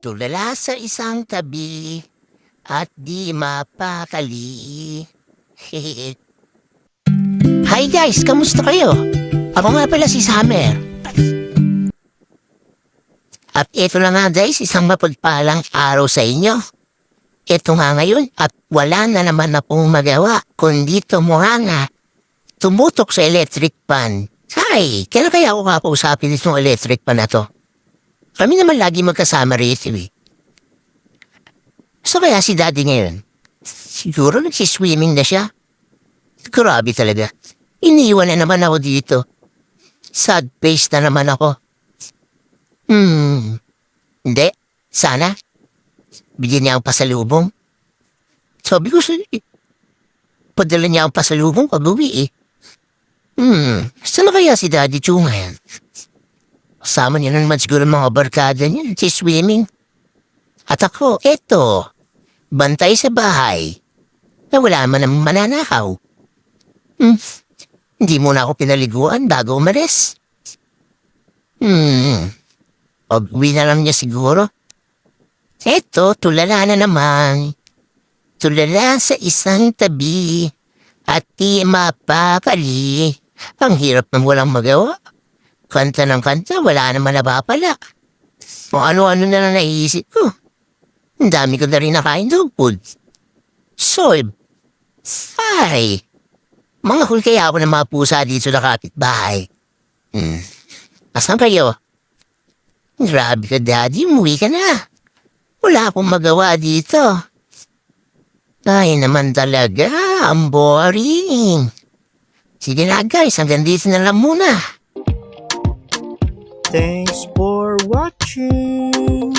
Tulala sa isang tabi at di mapakali. Hehe. Hi guys, kamusta kayo? Ako nga pala si Summer. At ito na nga guys, isang mapagpalang araw sa inyo. Ito nga ngayon at wala na naman na pong magawa kundi tumuhanga. Tumutok sa electric pan. Hi, kailan kaya ako kapausapin itong electric pan na to? Kami naman lagi magkasama rito eh. So kaya si daddy ngayon? Siguro nagsiswimming na siya. Grabe talaga. Iniwan na naman ako dito. Sad face na naman ako. Hindi. Sana. Bigyan niya ang pasalubong. Sabi ko sa padala niya ang pasalubong pag-uwi eh. Saan na kaya si Daddy Chu ngayon? Kasama niya naman siguro mga barkada niya si swimming. At ako, eto, bantay sa bahay. Na wala man ang mananakaw. Hindi muna ako pinaliguan bago umalis. Pag-uwi na lang niya siguro. Eto, tulala na naman. Tulala sa isang tabi at di mapapali. Ang hirap ng walang magawa. Kanta ng kanta, wala naman napapala. Kung ano-ano na lang naiisip ko. Ang dami ko na rin nakain dog food. Solve. Ay. Mga hul kaya ako ng mga pusa dito sa kapitbahay. Asan kayo? Grabe ka, Daddy. Umuwi ka na. Wala akong magawa dito. Ay naman talaga. Ang boring. Sige na guys, hanggang dito na lang muna. Thanks for watching.